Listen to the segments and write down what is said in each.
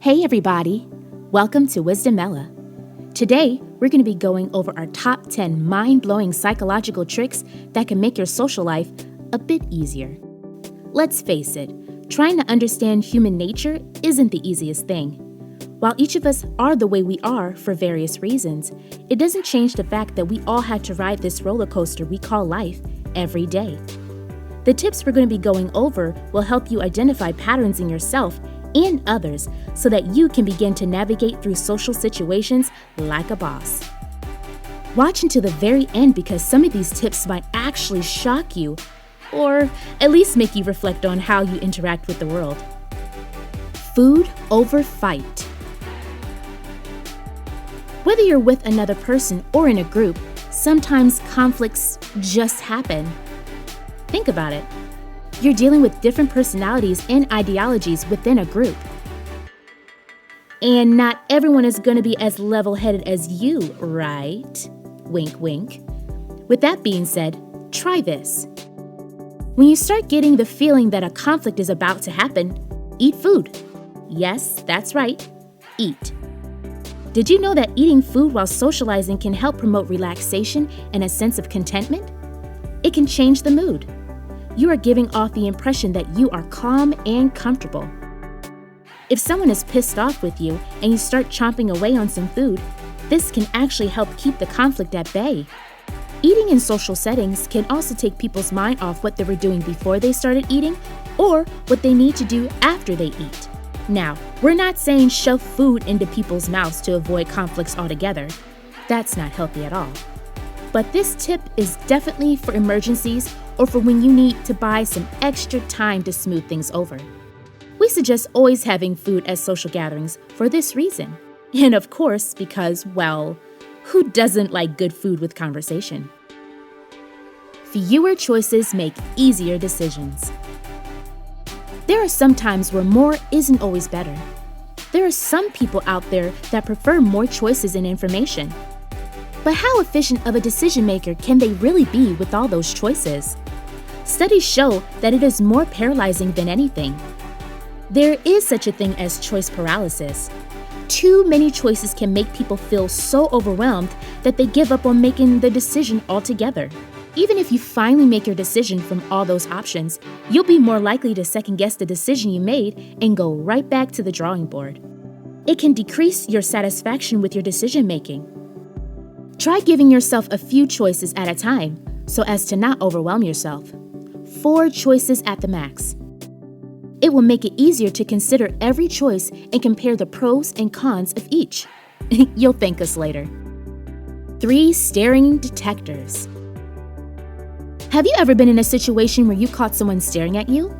Hey everybody, welcome to Wisdom Ella. Today, we're going to be going over our top 10 mind-blowing psychological tricks that can make your social life a bit easier. Let's face it, trying to understand human nature isn't the easiest thing. While each of us are the way we are for various reasons, it doesn't change the fact that we all have to ride this roller coaster we call life every day. The tips we're going to be going over will help you identify patterns in yourself and others so that you can begin to navigate through social situations like a boss. Watch until the very end because some of these tips might actually shock you or at least make you reflect on how you interact with the world. Food over fight. Whether you're with another person or in a group, sometimes conflicts just happen. Think about it. You're dealing with different personalities and ideologies within a group. And not everyone is going to be as level-headed as you, right? Wink, wink. With that being said, try this. When you start getting the feeling that a conflict is about to happen, eat food. Yes, that's right, eat. Did you know that eating food while socializing can help promote relaxation and a sense of contentment? It can change the mood. You are giving off the impression that you are calm and comfortable. If someone is pissed off with you and you start chomping away on some food, this can actually help keep the conflict at bay. Eating in social settings can also take people's mind off what they were doing before they started eating or what they need to do after they eat. Now, we're not saying shove food into people's mouths to avoid conflicts altogether. That's not healthy at all. But this tip is definitely for emergencies or for when you need to buy some extra time to smooth things over. We suggest always having food at social gatherings for this reason. And of course, because, well, who doesn't like good food with conversation? Fewer choices make easier decisions. There are some times where more isn't always better. There are some people out there that prefer more choices and information. But how efficient of a decision maker can they really be with all those choices? Studies show that it is more paralyzing than anything. There is such a thing as choice paralysis. Too many choices can make people feel so overwhelmed that they give up on making the decision altogether. Even if you finally make your decision from all those options, you'll be more likely to second-guess the decision you made and go right back to the drawing board. It can decrease your satisfaction with your decision-making. Try giving yourself a few choices at a time so as to not overwhelm yourself. 4 choices at the max. It will make it easier to consider every choice and compare the pros and cons of each. You'll thank us later. 3 staring detectors. Have you ever been in a situation where you caught someone staring at you?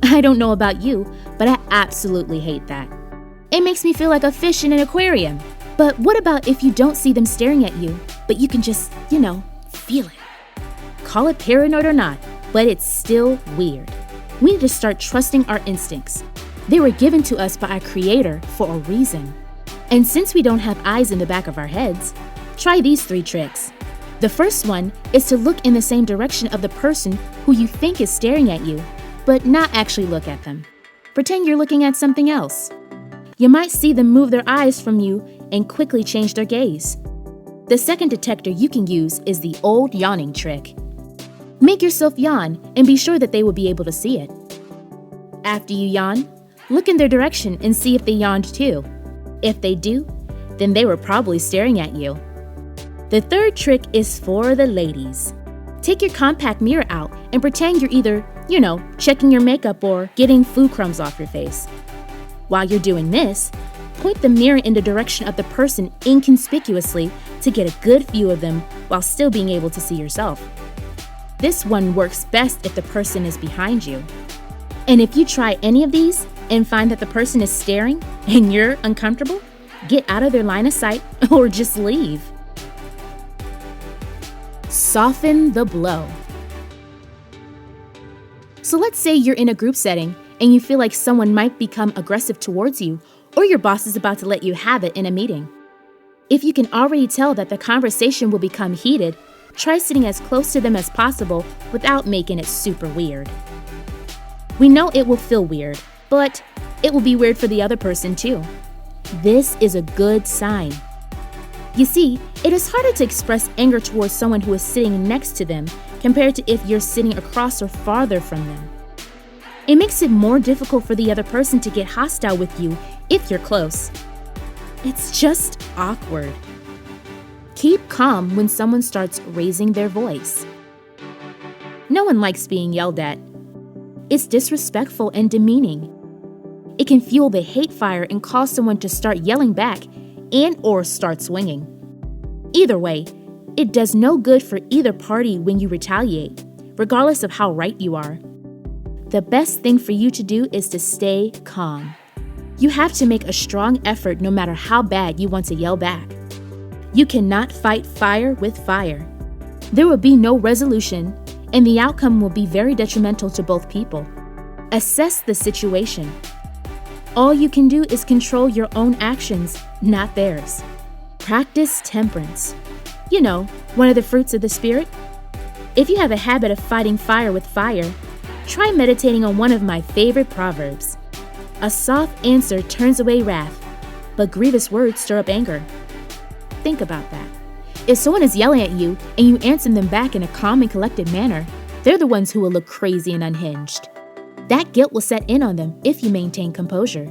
I don't know about you, but I absolutely hate that. It makes me feel like a fish in an aquarium. But what about if you don't see them staring at you, but you can just, feel it? Call it paranoid or not, but it's still weird. We need to start trusting our instincts. They were given to us by our Creator for a reason. And since we don't have eyes in the back of our heads, try these 3 tricks. The first one is to look in the same direction of the person who you think is staring at you, but not actually look at them. Pretend you're looking at something else. You might see them move their eyes from you and quickly change their gaze. The second detector you can use is the old yawning trick. Make yourself yawn and be sure that they will be able to see it. After you yawn, look in their direction and see if they yawned too. If they do, then they were probably staring at you. The third trick is for the ladies. Take your compact mirror out and pretend you're either, checking your makeup or getting food crumbs off your face. While you're doing this, point the mirror in the direction of the person inconspicuously to get a good view of them while still being able to see yourself. This one works best if the person is behind you. And if you try any of these and find that the person is staring and you're uncomfortable, get out of their line of sight or just leave. Soften the blow. So let's say you're in a group setting and you feel like someone might become aggressive towards you or your boss is about to let you have it in a meeting. If you can already tell that the conversation will become heated, try sitting as close to them as possible without making it super weird. We know it will feel weird, but It will be weird for the other person too. This is a good sign. You see, it is harder to express anger towards someone who is sitting next to them compared to if you're sitting across or farther from them. It makes it more difficult for the other person to get hostile with you if you're close. It's just awkward. Keep calm when someone starts raising their voice. No one likes being yelled at. It's disrespectful and demeaning. It can fuel the hate fire and cause someone to start yelling back and/or start swinging. Either way, it does no good for either party when you retaliate, regardless of how right you are. The best thing for you to do is to stay calm. You have to make a strong effort no matter how bad you want to yell back. You cannot fight fire with fire. There will be no resolution, and the outcome will be very detrimental to both people. Assess the situation. All you can do is control your own actions, not theirs. Practice temperance. You know, one of the fruits of the Spirit. If you have a habit of fighting fire with fire, try meditating on one of my favorite proverbs. A soft answer turns away wrath, but grievous words stir up anger. Think about that. If someone is yelling at you and you answer them back in a calm and collected manner, they're the ones who will look crazy and unhinged. That guilt will set in on them if you maintain composure.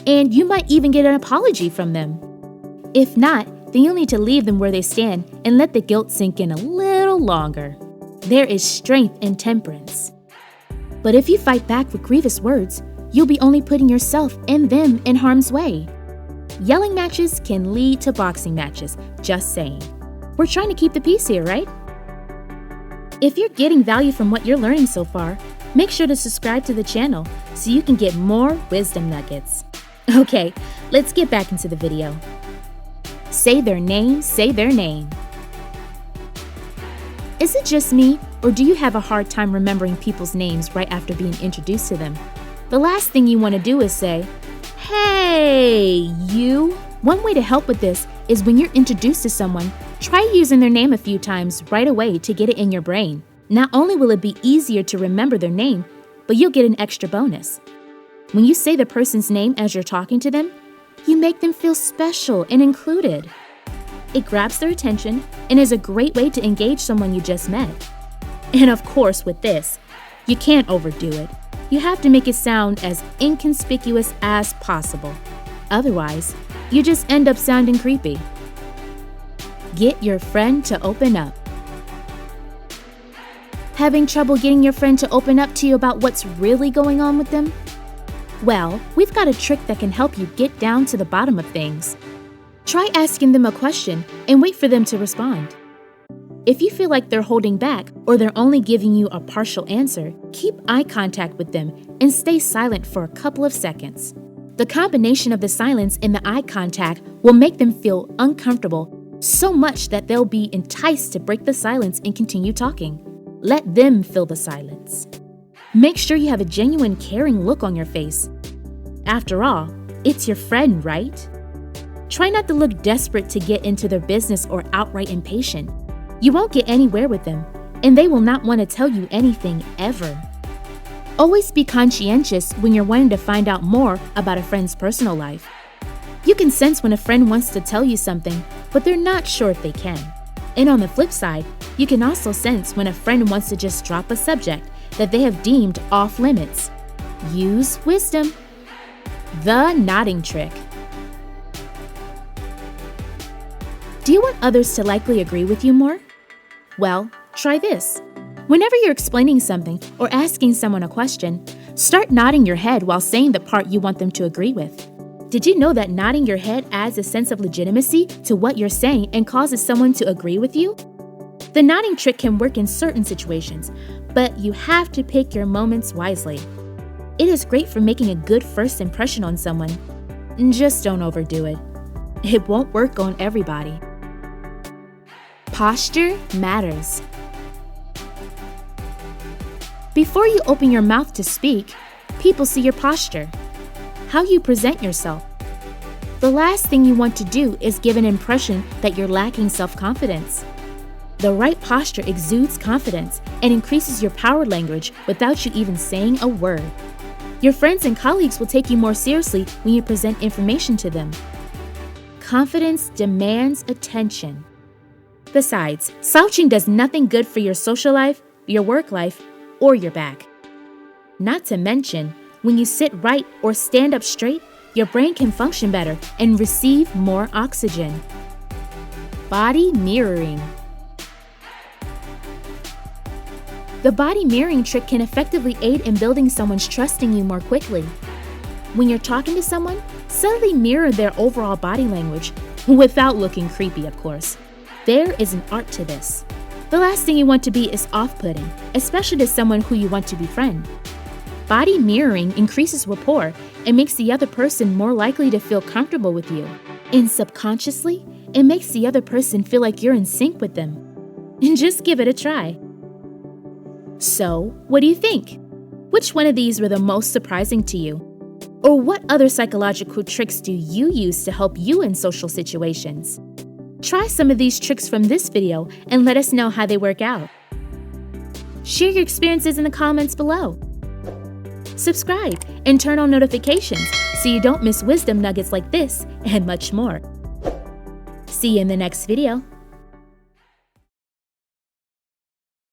And you might even get an apology from them. If not, then you'll need to leave them where they stand and let the guilt sink in a little longer. There is strength in temperance. But if you fight back with grievous words, you'll be only putting yourself and them in harm's way. Yelling matches can lead to boxing matches, just saying. We're trying to keep the peace here, right? If you're getting value from what you're learning so far, make sure to subscribe to the channel so you can get more wisdom nuggets. Okay, let's get back into the video. Say their name, say their name. Is it just me, or do you have a hard time remembering people's names right after being introduced to them? The last thing you want to do is say, "Hey, you." One way to help with this is when you're introduced to someone, try using their name a few times right away to get it in your brain. Not only will it be easier to remember their name, but you'll get an extra bonus. When you say the person's name as you're talking to them, you make them feel special and included. It grabs their attention and is a great way to engage someone you just met. And of course, with this, you can't overdo it. You have to make it sound as inconspicuous as possible. Otherwise, you just end up sounding creepy. Get your friend to open up. Having trouble getting your friend to open up to you about what's really going on with them? Well, we've got a trick that can help you get down to the bottom of things. Try asking them a question and wait for them to respond. If you feel like they're holding back or they're only giving you a partial answer, keep eye contact with them and stay silent for a couple of seconds. The combination of the silence and the eye contact will make them feel uncomfortable so much that they'll be enticed to break the silence and continue talking. Let them fill the silence. Make sure you have a genuine, caring look on your face. After all, it's your friend, right? Try not to look desperate to get into their business or outright impatient. You won't get anywhere with them, and they will not want to tell you anything ever. Always be conscientious when you're wanting to find out more about a friend's personal life. You can sense when a friend wants to tell you something, but they're not sure if they can. And on the flip side, you can also sense when a friend wants to just drop a subject that they have deemed off limits. Use wisdom. The nodding trick. Do you want others to likely agree with you more? Well, try this. Whenever you're explaining something or asking someone a question, start nodding your head while saying the part you want them to agree with. Did you know that nodding your head adds a sense of legitimacy to what you're saying and causes someone to agree with you? The nodding trick can work in certain situations, but you have to pick your moments wisely. It is great for making a good first impression on someone. Just don't overdo it. It won't work on everybody. Posture matters. Before you open your mouth to speak, people see your posture, how you present yourself. The last thing you want to do is give an impression that you're lacking self-confidence. The right posture exudes confidence and increases your power language without you even saying a word. Your friends and colleagues will take you more seriously when you present information to them. Confidence demands attention. Besides, slouching does nothing good for your social life, your work life, or your back. Not to mention, when you sit right or stand up straight, your brain can function better and receive more oxygen. Body mirroring. The body mirroring trick can effectively aid in building someone's trust in you more quickly. When you're talking to someone, subtly mirror their overall body language, without looking creepy, of course. There is an art to this. The last thing you want to be is off-putting, especially to someone who you want to befriend. Body mirroring increases rapport and makes the other person more likely to feel comfortable with you. And subconsciously, it makes the other person feel like you're in sync with them. And just give it a try. So, what do you think? Which one of these were the most surprising to you? Or what other psychological tricks do you use to help you in social situations? Try some of these tricks from this video and let us know how they work out. Share your experiences in the comments below. Subscribe and turn on notifications so you don't miss wisdom nuggets like this and much more. See you in the next video.